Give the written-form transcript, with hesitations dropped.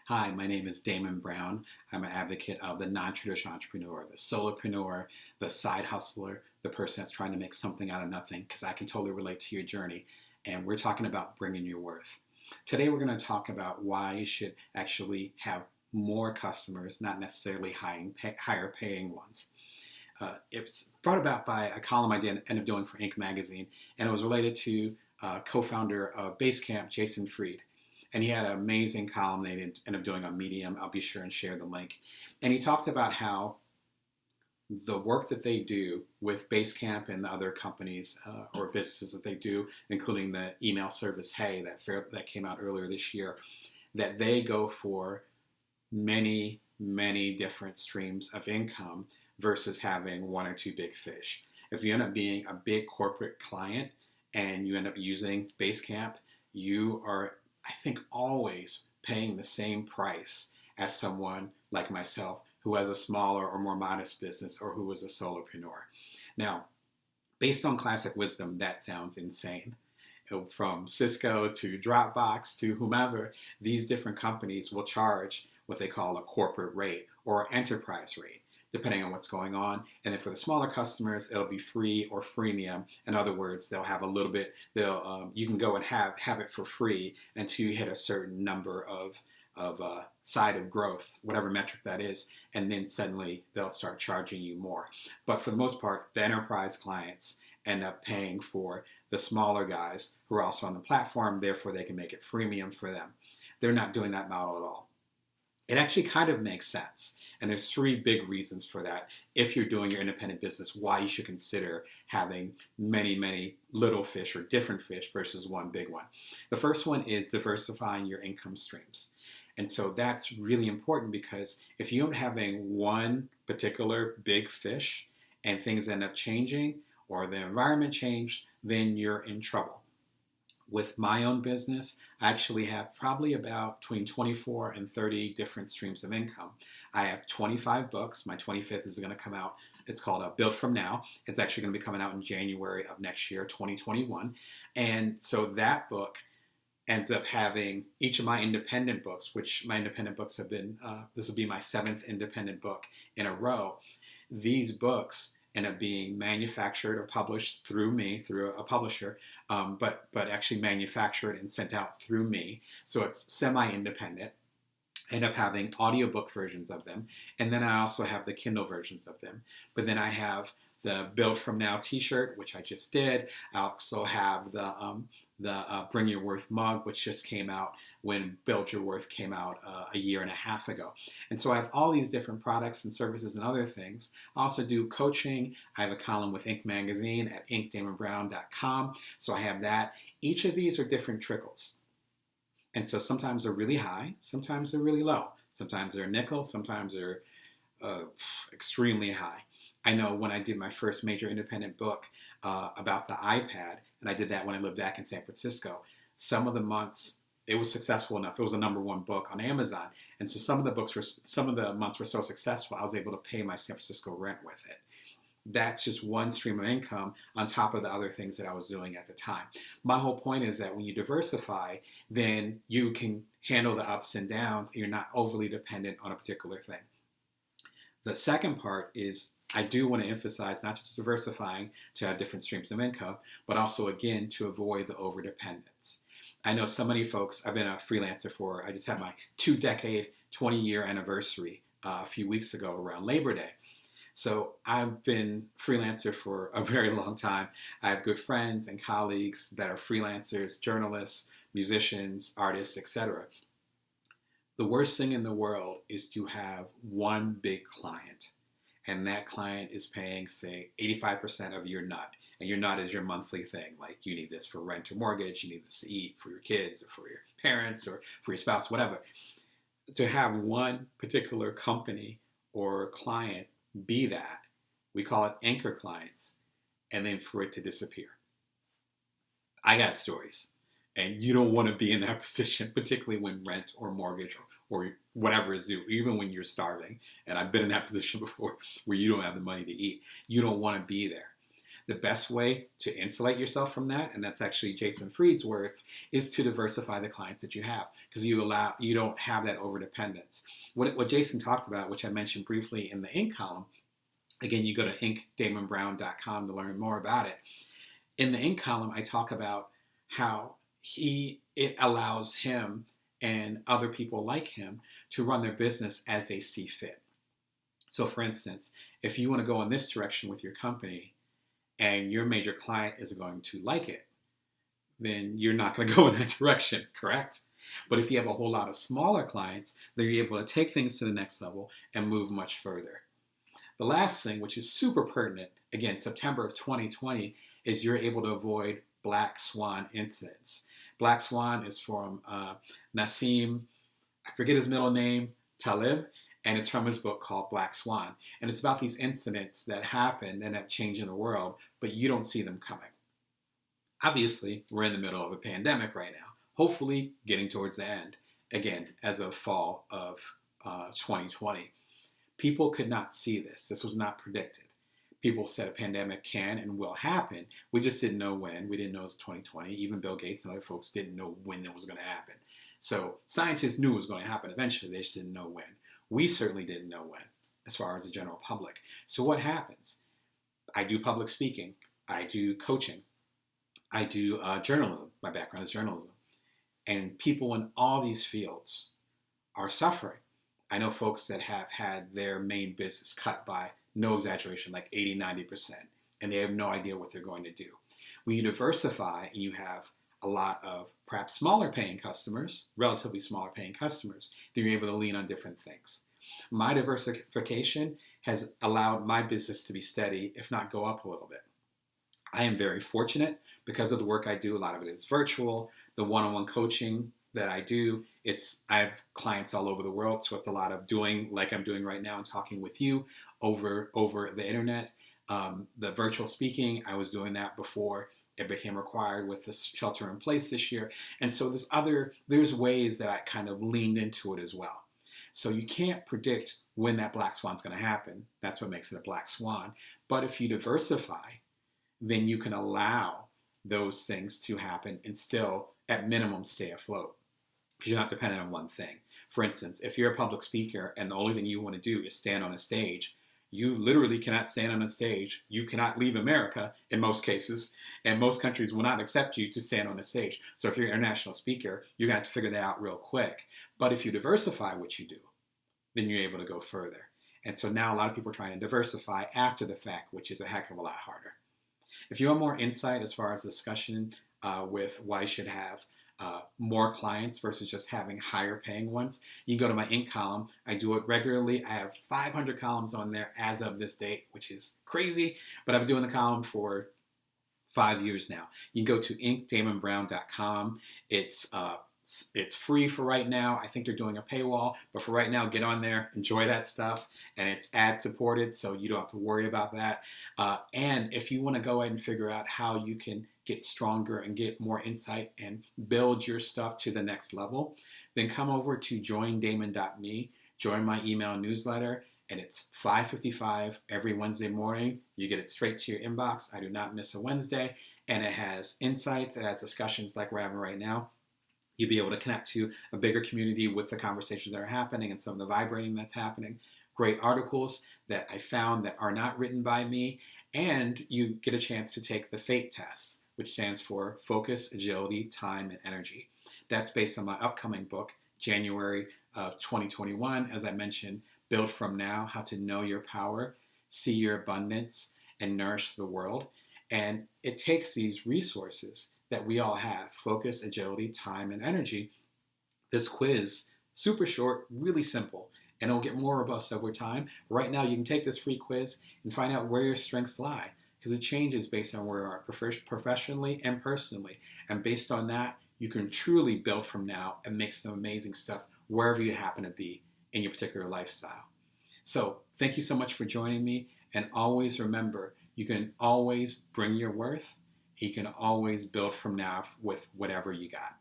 Hi, my name is Damon Brown. I'm an advocate of the non-traditional entrepreneur, the solopreneur, the side hustler, the person that's trying to make something out of nothing, because I can totally relate to your journey. And we're talking about bringing your worth. Today, we're going to talk about why you should actually have more customers, not necessarily higher paying ones. It's brought about by a column I did end up doing for Inc. magazine, and it was related to co-founder of Basecamp, Jason Fried. And he had an amazing column they ended up doing on Medium. I'll be sure and share the link. And he talked about how the work that they do with Basecamp and the other companies or businesses that they do, including the email service Hey that came out earlier this year, that they go for many, many different streams of income versus having one or two big fish. If you end up being a big corporate client and you end up using Basecamp, you are, I think, always paying the same price as someone like myself who has a smaller or more modest business or who is a solopreneur. Now, based on classic wisdom, that sounds insane. From Cisco to Dropbox to whomever, these different companies will charge what they call a corporate rate or enterprise rate, depending on what's going on. And then for the smaller customers, it'll be free or freemium. In other words, they'll have a little bit. You can go and have it for free until you hit a certain number of side of growth, whatever metric that is, and then suddenly they'll start charging you more. But for the most part, the enterprise clients end up paying for the smaller guys who are also on the platform, therefore they can make it freemium for them. They're not doing that model at all. It actually kind of makes sense. And there's three big reasons for that. If you're doing your independent business, why you should consider having many, many little fish or different fish versus one big one. The first one is diversifying your income streams. And so that's really important because if you're having one particular big fish and things end up changing or the environment changed, then you're in trouble. With my own business, I actually have probably about between 24 and 30 different streams of income. I have 25 books. My 25th is going to come out. It's called Build From Now. It's actually going to be coming out in January of next year, 2021. And so that book ends up having each of my independent books, which my independent books have been, this will be my seventh independent book in a row. These books end up being manufactured or published through me, through a publisher, but actually manufactured and sent out through me. So it's semi-independent. I end up having audiobook versions of them. And then I also have the Kindle versions of them. But then I have the Build From Now t-shirt, which I just did. I also have the Bring Your Worth mug, which just came out when Build Your Worth came out a year and a half ago. And so I have all these different products and services and other things. I also do coaching. I have a column with Inc. magazine at inkdamonbrown.com. So I have that. Each of these are different trickles. And so sometimes they're really high, sometimes they're really low. Sometimes they're nickel, sometimes they're extremely high. I know when I did my first major independent book about the iPad, and I did that when I lived back in San Francisco, some of the months it was successful enough. It was a #1 book on Amazon, and so some of the months were so successful, I was able to pay my San Francisco rent with it. That's just one stream of income on top of the other things that I was doing at the time. My whole point is that when you diversify, then you can handle the ups and downs, and you're not overly dependent on a particular thing. The second part is I do want to emphasize not just diversifying to have different streams of income, but also, again, to avoid the overdependence. I know so many folks, I've been a freelancer I just had my 2-decade, 20-year anniversary a few weeks ago around Labor Day. So I've been freelancer for a very long time. I have good friends and colleagues that are freelancers, journalists, musicians, artists, etc. The worst thing in the world is to have one big client, and that client is paying, say, 85% of your nut. And your nut is your monthly thing. Like you need this for rent or mortgage, you need this to eat for your kids or for your parents or for your spouse, whatever. To have one particular company or client be that, we call it anchor clients, and then for it to disappear. I got stories. And you don't want to be in that position, particularly when rent or mortgage or whatever is due, even when you're starving. And I've been in that position before where you don't have the money to eat. You don't want to be there. The best way to insulate yourself from that, and that's actually Jason Fried's words, is to diversify the clients that you have, because you don't have that over dependence. What Jason talked about, which I mentioned briefly in the Inc. column, again, you go to inkdamonbrown.com to learn more about it. In the Inc. column, I talk about how it allows him and other people like him to run their business as they see fit. So for instance, if you want to go in this direction with your company and your major client is going to like it, then you're not going to go in that direction, correct? But if you have a whole lot of smaller clients, then you're able to take things to the next level and move much further. The last thing, which is super pertinent, again, September of 2020, is you're able to avoid black swan incidents. Black swan is from Nassim, I forget his middle name, Talib, and it's from his book called Black Swan. And it's about these incidents that happen and that change in the world, but you don't see them coming. Obviously, we're in the middle of a pandemic right now, hopefully getting towards the end, again, as of fall of 2020. People could not see this. This was not predicted. People said a pandemic can and will happen. We just didn't know when. We didn't know it was 2020. Even Bill Gates and other folks didn't know when it was going to happen. So scientists knew it was going to happen eventually. They just didn't know when. We certainly didn't know when, as far as the general public. So what happens? I do public speaking. I do coaching. I do journalism. My background is journalism. And people in all these fields are suffering. I know folks that have had their main business cut by, no exaggeration, like 80, 90%, and they have no idea what they're going to do. When you diversify and you have a lot of perhaps smaller paying customers, relatively smaller paying customers, then you're able to lean on different things. My diversification has allowed my business to be steady, if not go up a little bit. I am very fortunate because of the work I do. A lot of it is virtual. The one-on-one coaching that I do, I have clients all over the world, so it's a lot of doing like I'm doing right now and talking with you over the internet. The virtual speaking, I was doing that before it became required with the shelter in place this year. And so there's ways that I kind of leaned into it as well. So you can't predict when that black swan's going to happen. That's what makes it a black swan. But if you diversify, then you can allow those things to happen and still, at minimum, stay afloat, because you're not dependent on one thing. For instance, if you're a public speaker and the only thing you want to do is stand on a stage, you literally cannot stand on a stage. You cannot leave America in most cases, and most countries will not accept you to stand on a stage. So if you're an international speaker, you're going to have to figure that out real quick. But if you diversify what you do, then you're able to go further. And so now a lot of people are trying to diversify after the fact, which is a heck of a lot harder. If you want more insight as far as discussion with why you should have more clients versus just having higher paying ones, you can go to my Inc. column. I do it regularly. I have 500 columns on there as of this date, which is crazy, but I've been doing the column for 5 years now. You can go to inkdamonbrown.com. It's free for right now. I think they're doing a paywall, but for right now, get on there, enjoy that stuff, and it's ad supported, so you don't have to worry about that. And if you want to go ahead and figure out how you can get stronger and get more insight and build your stuff to the next level, then come over to joindamon.me, join my email newsletter, and it's 5:55 every Wednesday morning. You get it straight to your inbox. I do not miss a Wednesday, and it has insights, it has discussions like we're having right now. You'll be able to connect to a bigger community with the conversations that are happening and some of the vibrating that's happening. Great articles that I found that are not written by me, and you get a chance to take the FATE test, which stands for Focus, Agility, Time, and Energy. That's based on my upcoming book, January of 2021. As I mentioned, Build From Now, How to Know Your Power, See Your Abundance, and Nourish the World. And it takes these resources that we all have, focus, agility, time, and energy. This quiz, super short, really simple, and it'll get more robust over time. Right now, you can take this free quiz and find out where your strengths lie, because it changes based on where you are professionally and personally. And based on that, you can truly build from now and make some amazing stuff wherever you happen to be in your particular lifestyle. So thank you so much for joining me. And always remember, you can always bring your worth. You can always build from now with whatever you got.